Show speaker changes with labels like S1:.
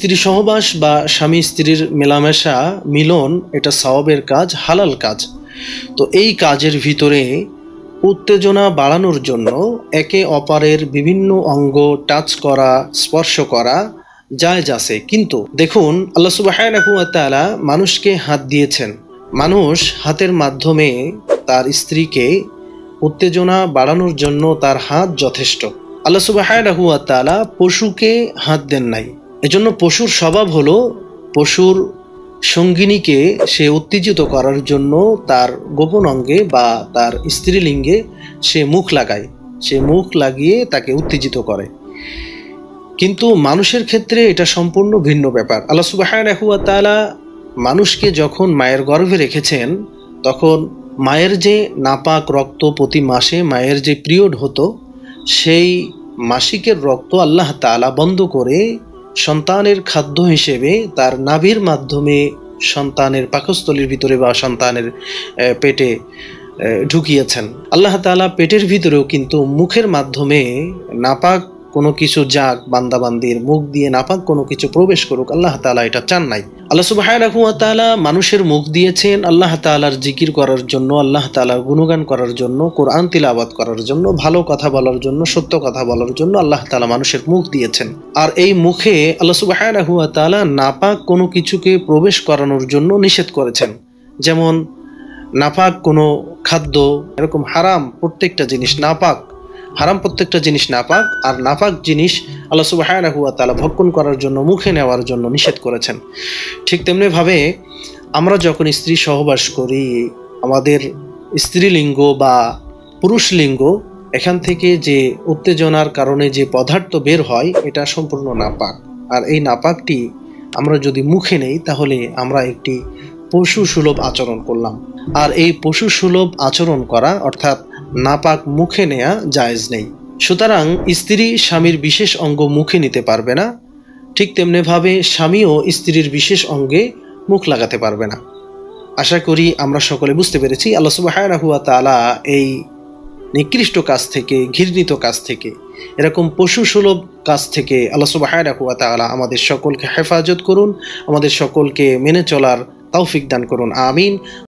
S1: স্ত্রী সহবাস বা স্বামী স্ত্রীর মেলামেশা মিলন এটা সওয়াবের কাজ, হালাল কাজ। তো এই কাজের ভিতরে উত্তেজনা বাড়ানোর জন্য একে অপরের বিভিন্ন অঙ্গ টাচ করা, স্পর্শ করা জায়েজ আছে। কিন্তু দেখুন, আল্লাহ সুবহানাহু ওয়া তাআলা মানুষকে হাত দিয়েছেন। মানুষ হাতের মাধ্যমে তার স্ত্রীকে উত্তেজনা বাড়ানোর জন্য তার হাত যথেষ্ট। আল্লাহ সুবহানাহু ওয়া তাআলা পশুকে হাত দেন নাই। এজন্য পশুর স্বভাব হলো পশুর সঙ্গিনীকে সে উত্তেজিত করার জন্য তার গোপন অঙ্গে বা তার স্ত্রীলিঙ্গে সে মুখ লাগায়, সে মুখ লাগিয়ে তাকে উত্তেজিত করে। কিন্তু মানুষের ক্ষেত্রে এটা সম্পূর্ণ ভিন্ন ব্যাপার। আল্লাহ সুবহানাহু ওয়া তাআলা মানুষকে যখন মায়ের গর্ভে রেখেছেন, তখন মায়ের যে নাপাক রক্ত প্রতি মাসে মায়ের যে পিরিয়ড হতো, সেই মাসিকের রক্ত আল্লাহ তাআলা বন্ধ করে সন্তানের খাদ্য হিসেবে তার নাভির মাধ্যমে সন্তানের পাকস্থলীর ভিতরে বা সন্তানের পেটে ঢুকিয়েছেন। আল্লাহ তাআলা পেটের ভিতরেও কিন্তু মুখের মাধ্যমে নাপাক কোনো কিছু যাক, বান্দাবান্দির মুখ দিয়ে নাপাক কোনো কিছু প্রবেশ করুক, আল্লাহ তাআলা এটা চান নাই। আল্লাহ সুবহানাহু ওয়া তাআলা মানুষের মুখ দিয়েছেন আল্লাহ তাআলার জিকির করার জন্য, আল্লাহ তাআলার গুণগান করার জন্য, কোরআন তিলাওয়াত করার জন্য, ভালো কথা বলার জন্য, সত্য কথা বলার জন্য আল্লাহ তাআলা মানুষের মুখ দিয়েছেন। আর এই মুখে আল্লাহ সুবহানাহু ওয়া তাআলা নাপাক কোনো কিছুকে প্রবেশ করানোর জন্য নিষেধ করেছেন। যেমন নাপাক কোনো খাদ্য, এরকম হারাম প্রত্যেকটা জিনিস নাপাক, হারাম প্রত্যেকটা জিনিস নাপাক, আর নাপাক জিনিস আল্লাহ সুবহানাহু ওয়া তাআলা ভক্ষণ করার জন্য, মুখে নেওয়ার জন্য নিষেধ করেছেন। ঠিক তেমনিভাবে আমরা যখন স্ত্রী সহবাস করি, আমাদের স্ত্রীলিঙ্গ বা পুরুষ লিঙ্গ এখান থেকে যে উত্তেজনার কারণে যে পদার্থ বের হয়, এটা সম্পূর্ণ নাপাক। আর এই নাপাকটি আমরা যদি মুখে নেই, তাহলে আমরা একটি পশু সুলভ আচরণ করলাম। আর এই পশু সুলভ আচরণ করা অর্থাৎ নাপাক মুখে নেয়া জায়েজ নেই। সুতরাং স্ত্রী স্বামীর বিশেষ অঙ্গ মুখে নিতে পারবে না, ঠিক তেমনিভাবে স্বামীও স্ত্রীর বিশেষ অঙ্গে মুখ লাগাতে পারবে না। আশা করি আমরা সকলে বুঝতে পেরেছি। আল্লাহ সুবহানাহু ওয়া তাআলা এই নিকৃষ্ট কাজ থেকে, ঘৃণিত কাজ থেকে, এরকম পশু সুলভ কাজ থেকে আল্লাহ সুবহানাহু ওয়া তাআলা আমাদের সকলকে হেফাজত করুন, আমাদের সকলকে মেনে চলার তৌফিক দান করুন। আমিন।